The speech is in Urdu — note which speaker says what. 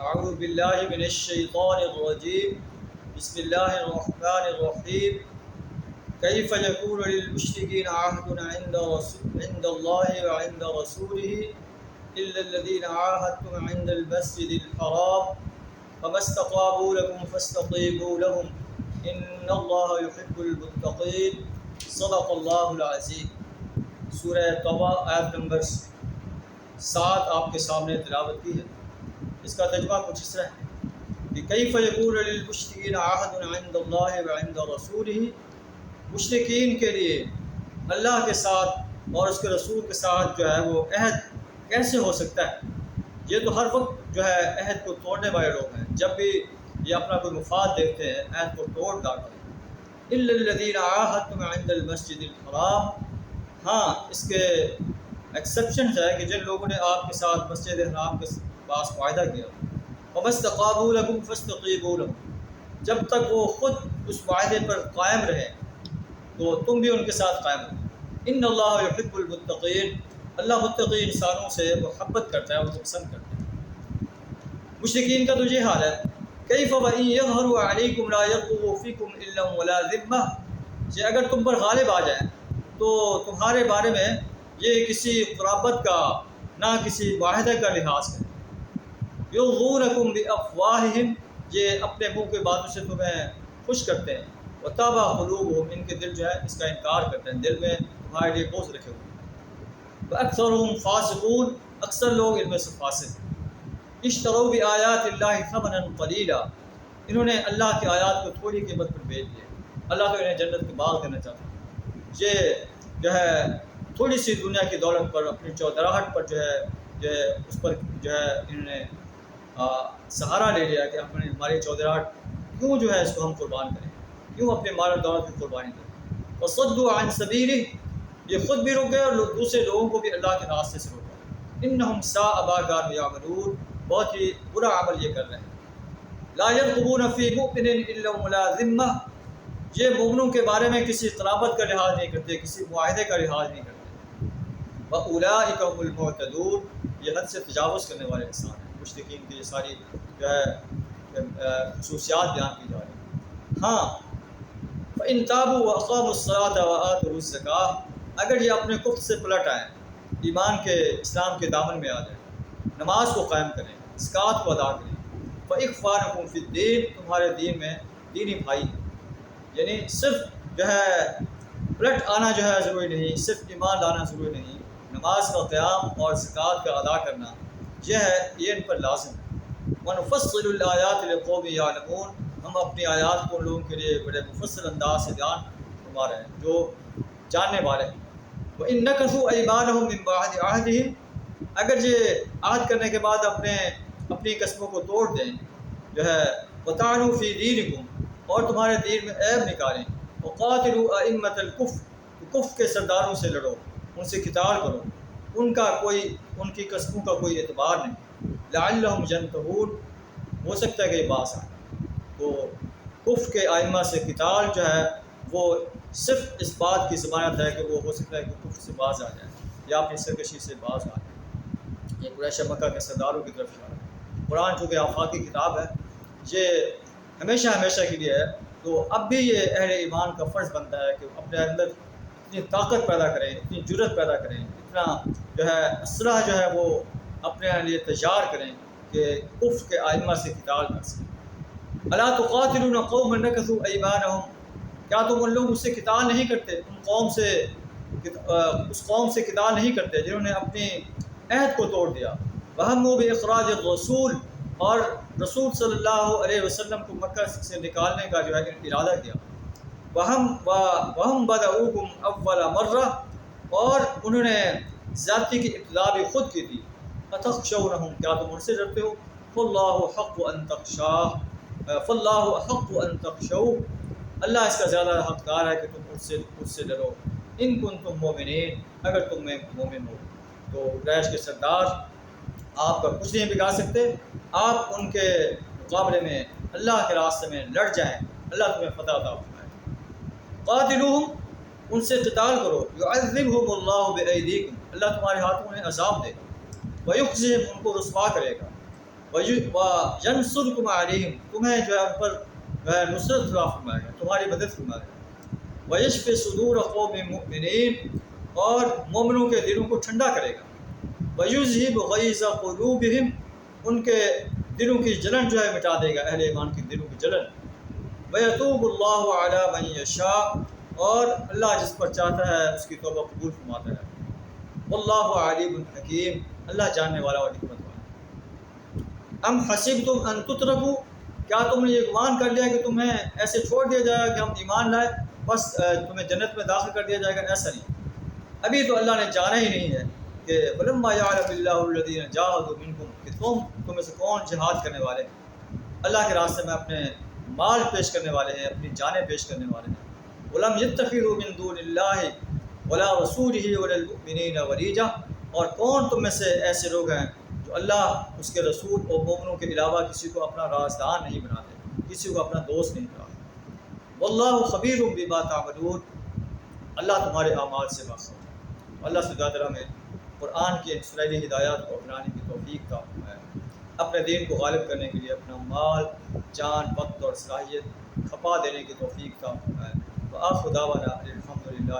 Speaker 1: اعوذ باللہ من الشیطان الرجیم بسم اللہ الرحمن الرحیم کیف یکون للمشرکین عہد عند اللہ وعند رسولہ الا الذین عاہدتم عند المسجد الحرام فما استقاموا لکم فاستقیموا لهم ان اللہ یحب المتقین صدق اللہ العظیم۔ سورہ توبہ آیت نمبر 7 آپ کے سامنے تلاوت کی ہے۔ اس کا ترجمہ کچھ اس طرح ہے کہ کیف یکون للمشرکین عہد عند اللہ وعند رسولہ، مشرکین کے لیے اللہ کے ساتھ اور اس کے رسول کے ساتھ جو ہے وہ عہد کیسے ہو سکتا ہے؟ یہ تو ہر وقت جو ہے عہد کو توڑنے والے لوگ ہیں، جب بھی یہ اپنا کوئی مفاد دیکھتے ہیں عہد کو توڑ ڈالتے ہیں۔ الا الذین عاہدتم عند المسجد الحرام، ہاں اس کے ایکسیپشنز ہے کہ جن لوگوں نے آپ کے ساتھ مسجد حرام کے پاس معاہدہ کیا، فما استقاموا لکم فاستقیموا لهم، جب تک وہ خود اس معاہدے پر قائم رہے تو تم بھی ان کے ساتھ قائم رہو۔ ان اللہ یحب المتقین، اللہ متقی انسانوں سے محبت کرتا ہے، ان کو پسند کرتا ہے۔ مشرکین کا تو یہ حال ہے، کیف وإن یظہروا علیکم لا یرقبوا فیکم الا ولا ذمہ، کہ اگر تم پر غالب آ جائیں تو تمہارے بارے میں یہ کسی قرابت کا نہ کسی معاہدے کا لحاظ کریں۔ یرضونکم بافواہہم، یہ اپنے منہ کے باتوں سے تمہیں خوش کرتے ہیں، وتابى قلوبہم، ان کے دل جو ہے اس کا انکار کرتے ہیں، دل میں تمہارے لیے بغض رکھے ہوئے۔ واکثرہم فاسقون، اکثر لوگ ان میں سے فاسق ہیں۔ اشتروا بآیات اللہ ثمنا قلیلا، انہوں نے اللہ کی آیات کو تھوڑی قیمت پر بیچ دیا۔ اللہ تو انہیں جنت کے باغ دینا چاہتا ہے، یہ جو ہے تھوڑی سی دنیا کی دولت پر، اپنی چودراہٹ پر جو ہے اس پر جو ہے انہوں نے سہارا لے لیا کہ ہماری چودراہٹ کیوں جو ہے اس کو ہم قربان کریں، کیوں اپنے مال و دولت کی قربانی کریں۔ وصدوا عن سبیلہ، یہ خود بھی رک گئے اور دوسرے لوگوں کو بھی اللہ کے راستے سے روکا۔ انہم ساء ما كانوا یعملون، بہت ہی برا عمل یہ کر رہے ہیں۔ لا يرقبون فی مؤمن الا ولا ذمہ، یہ مومنوں کے بارے میں کسی قرابت کا لحاظ نہیں کرتے، کسی معاہدے کا لحاظ نہیں کرتے۔ وَأُولَٰئِكَ هُمُ الْمُعْتَدُونَ، یہ حد سے تجاوز کرنے والے انسان ہیں۔ مشرکین کی یہ ساری جو ہے خصوصیات بیان کی جا رہی ہیں۔ ہاں فَإِن تَابُوا وَأَقَامُوا الصَّلَاةَ وَآتَوُا الزَّكَاةَ، اگر یہ اپنے کفر سے پلٹ آئیں، ایمان کے اسلام کے دامن میں آ جائیں، نماز کو قائم کریں، زکوٰۃ کو ادا کریں، فَإِخْوَانُكُمْ فِي الدِّينِ، تمہارے دین میں دینی بھائی ہیں۔ یعنی صرف جو ہے پلٹ آنا جو ہے ضروری نہیں، صرف ایمان لانا ضروری نہیں، نماز کا قیام اور زکوٰۃ کا ادا کرنا یہ ہے، یہ ان پر لازم ہے۔ وَنُفَصِّلُ الْآيَاتِ لِقَوْمٍ يَعْلَمُونَ، ہم اپنی آیات کو ان لوگوں کے لیے بڑے مفصل انداز سے بیان فرما رہے ہیں جو جاننے والے ہیں۔ وَإِن نَكَثُوا أَيْمَانَهُم مِّن بَعْدِ عَهْدِهِمْ، اگر یہ عہد کرنے کے بعد اپنی قسموں کو توڑ دیں جو ہے، وَطَعَنُوا فِي دِينِكُمْ، اور تمہارے دین میں عیب نکالیں، وَقَاتِلُوا أَئِمَّةَ الْكُفْرِ، کفر کے سرداروں سے لڑو، ان سے قتال کرو، ان کی قسموں کا کوئی اعتبار نہیں۔ لعلہم ینتہون، ہو سکتا ہے کہ یہ باز آئے۔ تو کفر کے ائمہ سے قتال جو ہے وہ صرف اس بات کی ضمانت ہے کہ وہ ہو سکتا ہے کہ کفر سے باز آ جائے یا اپنی سرکشی سے باز آ جائے۔ یہ قریش مکہ کے سرداروں کی طرف اشارہ ہے۔ قرآن چونکہ آفاقی کتاب ہے، یہ ہمیشہ ہمیشہ کے لیے ہے، تو اب بھی یہ اہل ایمان کا فرض بنتا ہے کہ اپنے اندر اتنی طاقت پیدا کریں، اتنی جرت پیدا کریں، اتنا جو ہے اسلحہ جو ہے وہ اپنے لیے تیار کریں کہ کفر کے ائمہ سے قتال کر سکیں۔ الا تقاتلون قوما نکثوا ایمانہم، کیا تم ان لوگوں سے قتال نہیں کرتے، اس قوم سے قتال نہیں کرتے جنہوں نے اپنی عہد کو توڑ دیا۔ وہموا باخراج الرسول، اور رسول صلی اللہ علیہ وسلم کو مکہ سے نکالنے کا جو ہے ارادہ کیا۔ وہم بدؤکم اول مرہ، اور انہوں نے زیادتی کی ابتدا بھی خود کی تھی۔ اتخشونہم، کیا تم ان سے ڈرتے ہو؟ فاللہ احق ان تخشوہ، اللہ اس کا زیادہ حقدار ہے کہ تم اس سے ڈرو۔ ان کنتم مومنین، اگر تم میں مومن ہو۔ تو قریش کے سردار آپ کا کچھ نہیں بگاڑ سکتے، آپ ان کے مقابلے میں اللہ کے راستے میں لڑ جائیں، اللہ تمہیں فتح عطا فرمائے۔ قاتلوہم، ان سے قتال کرو، یعذبہم اللہ بایدیکم، اللہ تمہارے ہاتھوں میں عذاب دے گا، ویخزہم، ان کو رسوا کرے گا، وَيَنْصُرْكُمْ عَلَيْهِمْ، تمہیں جو ہے ان پر جو ہے نصرت عطا فرمائے گا، تمہاری مدد فرمائے گا۔ وَيَشْفِ صُدُورَ قَوْمٍ مُؤْمِنِينَ، اور مومنوں کے دلوں کو ٹھنڈا کرے گا۔ وَيُذْهِبْ غَيْظَ قُلُوبِهِمْ، ان کے دلوں کی جلن جو ہے مٹا دے گا، اہل ایمان کی دلوں کی جلن۔ وَيَتُوبُ اللَّهُ عَلَىٰ مَن يَشَاءُ، اور اللہ جس پر چاہتا ہے اس کی توبہ قبول فرماتا ہے۔ وَاللَّهُ عَلِيمٌ حَكِيمٌ، اللہ جاننے والا اور حکمت والا۔ ام حسبتم ان تترکوا، کیا تم نے یہ گمان کر لیا کہ تمہیں ایسے چھوڑ دیا جائے گا کہ ہم ایمان لائے بس تمہیں جنت میں داخل کر دیا جائے گا؟ ایسا نہیں، ابھی تو اللہ نے جانا ہی نہیں ہے کہ وَلَمَّا يَعْلَمِ اللَّهُ الَّذِينَ جَاهَدُوا مِنكُمْ، کہ تم میں سے کون جہاد کرنے والے ہیں، اللہ کے راستے میں اپنے مال پیش کرنے والے ہیں، اپنی جانیں پیش کرنے والے ہیں۔ وَلَمْ يَتَّخِذُوا مِن دُونِ اللَّهِ وَلَا رَسُولِهِ وَلَا الْمُؤْمِنِينَ وَلِيجَةً، اور کون تم میں سے ایسے لوگ ہیں جو اللہ، اس کے رسول اور مومنوں کے علاوہ کسی کو اپنا رازدار نہیں بناتے، کسی کو اپنا دوست نہیں بناتے۔ وَاللَّهُ خَبِيرٌ بِمَا تَعْمَلُونَ، اللہ تمہارے اعمال سے باخبر ہے۔ اللہ سبحانہ میں قرآن کی سنہری ہدایات کو اپنانے کی توفیق کا ہے، اپنے دین کو غالب کرنے کے لیے اپنا مال، جان، وقت اور صلاحیت کھپا دینے کی توفیق کا ہے۔ وآخر دعوانا الحمدللہ۔